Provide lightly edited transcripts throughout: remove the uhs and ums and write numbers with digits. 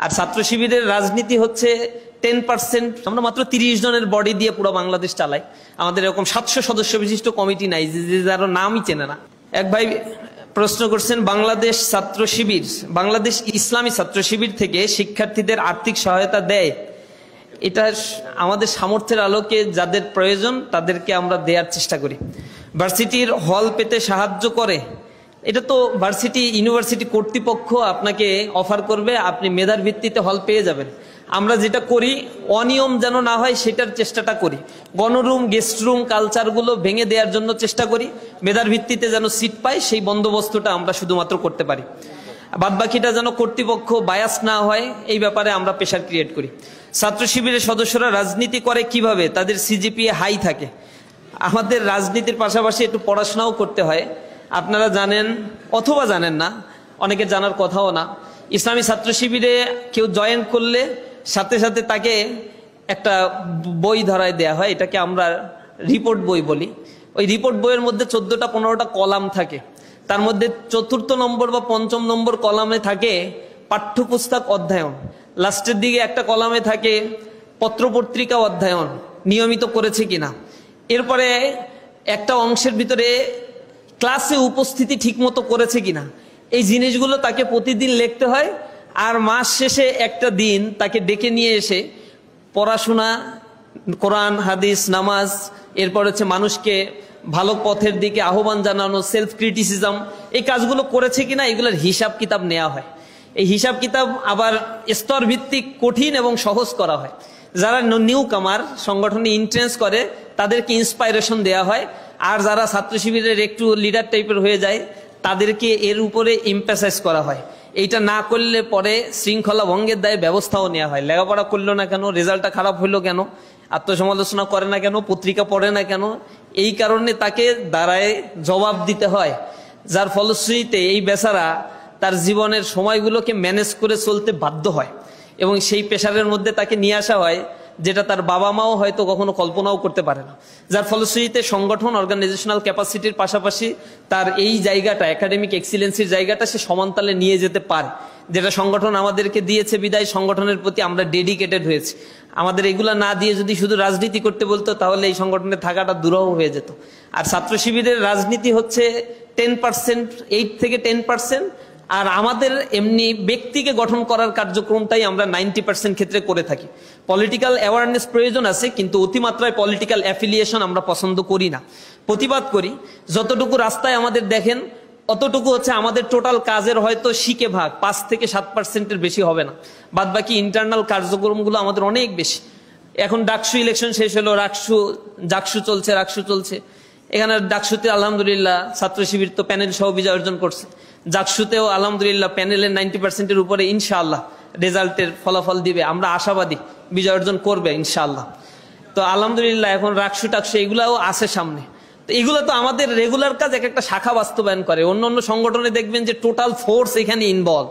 আর ছাত্র শিবিরের রাজনীতি হচ্ছে 10%। আমরা মাত্র 30 জনের বডি দিয়ে পুরো বাংলাদেশ চালাই। আমাদের এরকম 700 সদস্য বিশিষ্ট কমিটি নাই যে যার নামই চেনে না। এক ভাই প্রশ্ন করছেন, বাংলাদেশ ছাত্র শিবির, বাংলাদেশ ইসলামী ছাত্র শিবির থেকে শিক্ষার্থীদের আর্থিক সহায়তা দেয়? এটা আমাদের সামর্থ্যের আলোকে যাদের প্রয়োজন তাদেরকে আমরা দেওয়ার চেষ্টা করি। ভার্সিটির হল পেতে সাহায্য করে, এটা তো ইউনিভার্সিটি কর্তৃপক্ষ আপনাকে অফার করবে, আপনি মেধার ভিত্তিতে হল পেয়ে যাবেন। আমরা যেটা করি, অনিয়ম যেন না হয় সেটার চেষ্টাটা করি। গণরুম, গেস্ট রুম কালচারগুলো ভেঙে দেওয়ার জন্য চেষ্টা করি। মেধার ভিত্তিতে যেন সিট পায় সেই বন্দোবস্তটা আমরা শুধুমাত্র করতে পারি। বাদবাকিটা যেন কর্তৃপক্ষ বায়াস না হয় এই ব্যাপারে আমরা প্রেশার ক্রিয়েট করি। ছাত্র শিবিরের সদস্যরা রাজনীতি করে কিভাবে? তাদের সিজিপিএ হাই থাকে। আমাদের রাজনীতির পাশাপাশি একটু পড়াশোনাও করতে হয়। আপনারা জানেন অথবা জানেন না, অনেকে জানার কথাও না, ইসলামী ছাত্র শিবিরে কেউ জয়েন করলে সাথে সাথে তাকে একটা বই ধরায় দেয়া হয়, এটাকে আমরা রিপোর্ট বই বলি। ওই রিপোর্ট বইয়ের মধ্যে 14টা 15টা কলাম থাকে। তার মধ্যে 4র্থ নম্বর বা 5ম নম্বর কলামে থাকে পাঠ্যপুস্তক অধ্যয়ন, লাস্টের দিকে একটা কলামে থাকে পত্রপত্রিকা অধ্যয়ন নিয়মিত করেছে কিনা, এরপরে একটা অংশের ভিতরে ক্লাসে উপস্থিতি ঠিকমতো করেছে কিনা। এই জিনিসগুলো তাকে প্রতিদিন লিখতে হয়। আর মাস শেষে একটা দিন তাকে ডেকে নিয়ে এসে পড়াশোনা, কোরআন হাদিস, নামাজ, এরপর হচ্ছে মানুষকে ভালো পথের দিকে আহ্বান জানানো, সেলফ ক্রিটিসিজম, এই কাজগুলো করেছে কিনা এগুলোর হিসাব কিতাব নেওয়া হয়। এই হিসাব কিতাব আবার স্তর ভিত্তিক কঠিন এবং সহজ করা হয়। যারা নিউ কামার সংগঠনে ইন্ট্রেন্স করে তাদেরকে ইন্সপাইরেশন দেওয়া হয়। আর যারা ছাত্র শিবিরের একটু লিডার টাইপের হয়ে যায় তাদেরকে এর উপরে এমফাসাইজ করা হয়। এইটা না করলে পরে শৃঙ্খলা ভঙ্গের দায়ে ব্যবস্থাও নেওয়া হয়। লেখাপড়া করলো না কেন, রেজাল্টটা খারাপ হইলো কেন, আত্মসমালোচনা করে না কেন, পত্রিকা পড়ে না কেন, এই কারণে তাকে দাঁড়ায় জবাব দিতে হয়। যার ফলশ্রুতিতে এই বেচারা তার জীবনের সময়গুলোকে ম্যানেজ করে চলতে বাধ্য হয় এবং সেই পেশারের মধ্যে তাকে নিয়ে আসা হয় যেটা তার বাবা মাও হয়তো কখনো কল্পনাও করতে পারে না। যার ফলশ্রুতিতে সংগঠন, অর্গানাইজেশনাল ক্যাপাসিটির পাশাপাশি তার এই জায়গাটা, একাডেমিক এক্সিলেন্সির জায়গাটা সে সমানতালে নিয়ে যেতে পারে, যেটা সংগঠন আমাদেরকে দিয়েছে। বিদায় সংগঠনের প্রতি আমরা ডেডিকেটেড হয়েছি। আমাদের এগুলা না দিয়ে যদি শুধু রাজনীতি করতে বলতো তাহলে এই সংগঠনে থাকাটা দুরূহ হয়ে যেত। আর ছাত্র শিবিরের রাজনীতি হচ্ছে 10%, 8 থেকে 10%। আর আমাদের এমনি ব্যক্তিকে গঠন করার কার্যক্রমটাই আমরা 90% ক্ষেত্রে করে থাকি। পলিটিক্যাল অ্যাওয়ারনেস প্রয়োজন আছে, কিন্তু অতিমাত্রায় পলিটিক্যাল অ্যাফিলিয়েশন আমরা পছন্দ করি না, প্রতিবাদ করি। যতটুকু রাস্তায় আমাদের দেখেন অতটুকু হচ্ছে আমাদের টোটাল কাজের হয়তো শিকে ভাগ 5 থেকে 7%-এর বেশি হবে না। বাদ বাকি ইন্টারনাল কার্যক্রমগুলো আমাদের অনেক বেশি। এখন ডাকসু ইলেকশন শেষ হলো, জাকসু চলছে। এখানে ডাকসুতে আলহামদুলিল্লাহ ছাত্র শিবির তো প্যানেল সহ বিজয় অর্জন করছে। জাকসুতেও আলহামদুলিল্লাহ প্যানেলের 90%-এর উপরে ইনশাআল্লাহ রেজাল্টের ফলাফল দিবে। আমরা আশাবাদী বিজয় অর্জন করবে ইনশাআল্লাহ। তো আলহামদুলিল্লাহ এখন রাকসু টাকসু এগুলাও আছে সামনে। তো এগুলো তো আমাদের রেগুলার কাজ, এক একটা শাখা বাস্তবায়ন করে। অন্য অন্য সংগঠনে দেখবেন যে টোটাল ফোর্স এখানে ইনভলভ,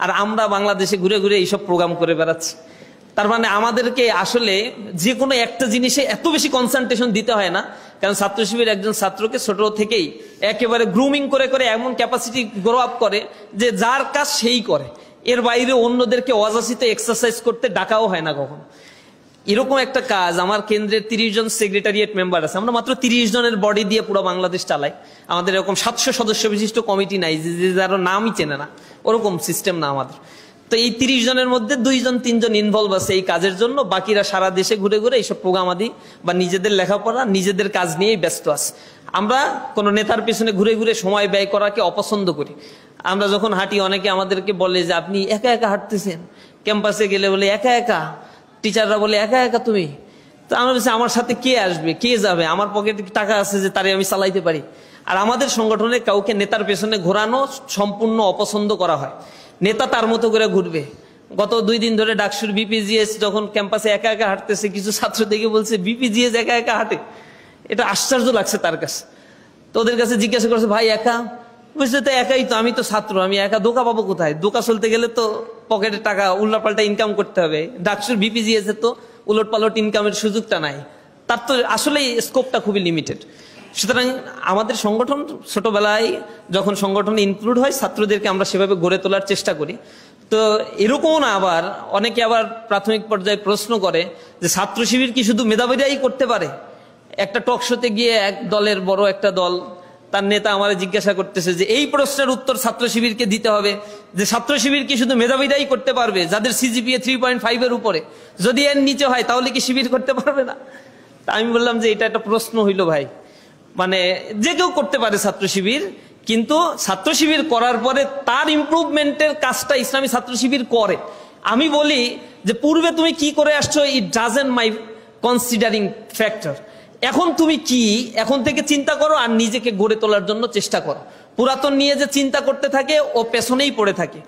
আর আমরা বাংলাদেশে ঘুরে ঘুরে এইসব প্রোগ্রাম করে বেড়াচ্ছি। তার মানে আমাদেরকে আসলে যে কোনো একটা জিনিসে এত বেশি কনসেন্ট্রেশন দিতে হয় না, কারণ ছাত্র শিবির একজন ছাত্রকে ছোট থেকেই একেবারে গ্রুমিং করে করে এমন ক্যাপাসিটি গ্রো আপ করে যে যার কাজ সেই করে। এর বাইরে অন্যদেরকে অযাচিত এক্সারসাইজ করতে ডাকাও হয় না কখনো। এরকম একটা কাজ আমার কেন্দ্রের 30 জন সেক্রেটারিয়েট মেম্বার আছে। আমরা মাত্র 30 জনের বডি দিয়ে পুরো বাংলাদেশ চালাই। আমাদের এরকম 700 সদস্য বিশিষ্ট কমিটি নাই যে যার নামই চেনে না, ওরকম সিস্টেম না আমাদের। তো এই 30 জনের মধ্যে 2 জন 3 জন ইনভলভ আছে এই কাজের জন্য। বাকিরা সারা দেশে ঘুরে ঘুরে এইসব প্রোগ্রাম আদি বা নিজেদের লেখাপড়া, নিজেদের কাজ নিয়েই ব্যস্ত আছে। আমরা কোনো নেতার পেছনে ঘুরে ঘুরে সময় ব্যয় করাকে অপছন্দ করি। আমরা যখন হাঁটি অনেকে আমাদেরকে বলে যে আপনি একা একা হাঁটতেছেন, ক্যাম্পাসে গেলে বলে একা একা, টিচাররা বলে একা একা তুমি। তো আমরা বলছি আমার সাথে কে আসবে, কে যাবে, আমার পকেটে টাকা আছে যে তারে আমি চালাইতে পারি। আর আমাদের সংগঠনে কাউকে নেতার পেছনে ঘোরানো সম্পূর্ণ অপছন্দ করা হয়। নেতা তার মতো করে ঘুরবে। গত 2 দিন ধরে ডাকসুর বিপিজিএস যখন ক্যাম্পাসে একা একা হাঁটতেছে, কিছু ছাত্র দেখে বলছে বিপিজিএস একা একা হাঁটে। এটা আশ্চর্য লাগছে তার কাছে। তো ওদের কাছে জিজ্ঞাসা করছে ভাই একা? বুঝতে তো একাই তো, আমি তো ছাত্র, আমি একা ধোকা পাবো কোথায়? ধোকা চলতে গেলে তো পকেটে টাকা উল্লাপাল্টা ইনকাম করতে হবে। ডাকসুর বিপিজিএস এর তো উলট পালট ইনকামের সুযোগটা নাই, তার তো আসলে স্কোপটা খুবই লিমিটেড। সুতরাং আমাদের সংগঠন ছোটবেলায় যখন সংগঠনে ইনক্লুড হয় ছাত্রদেরকে আমরা সেভাবে গড়ে তোলার চেষ্টা করি। তো এরকম না, আবার অনেকে আবার প্রাথমিক পর্যায়ে প্রশ্ন করে যে ছাত্র শিবির কি শুধু মেধাবীরাই করতে পারে? একটা টক শোতে গিয়ে এক দলের বড় একটা দল, তার নেতা আমারে জিজ্ঞাসা করতেছে যে এই প্রশ্নের উত্তর ছাত্র শিবিরকে দিতে হবে, যে ছাত্র শিবির কি শুধু মেধাবীরাই করতে পারবে যাদের সিজিপিএ 3.5 এর উপরে? যদি এর নিচে হয় তাহলে কি শিবির করতে পারবে না? তা আমি বললাম যে এটা একটা প্রশ্ন হইল ভাই, মানে যে কেউ করতে পারে ছাত্র শিবির, কিন্তু ছাত্র শিবির করার পরে তার ইমপ্রুভমেন্টের কাজটা ইসলামী ছাত্র শিবির করে। আমি বলি যে পূর্বে তুমি কি করে আসছো, it doesn't my considering factor. এখন তুমি কি এখন থেকে চিন্তা করো আর নিজেকে গড়ে তোলার জন্য চেষ্টা করো। পুরাতন নিয়ে যে চিন্তা করতে থাকে ও পেছনেই পড়ে থাকে।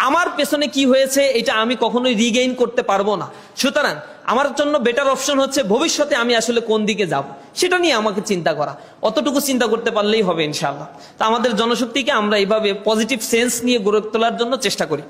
আমার পেছনে কি হয়েছে এটা আমি কখনোই রিগেইন করতে পারবো না। সুতরাং আমার জন্য বেটার অপশন হচ্ছে ভবিষ্যতে আমি আসলে কোন দিকে যাব সেটা নিয়ে আমাকে চিন্তা করা। অতটুকু চিন্তা করতে পারলেই হবে ইনশাআল্লাহ। তা আমাদের জনশক্তিকে আমরা এইভাবে পজিটিভ সেন্স নিয়ে গড়ে তোলার জন্য চেষ্টা করি।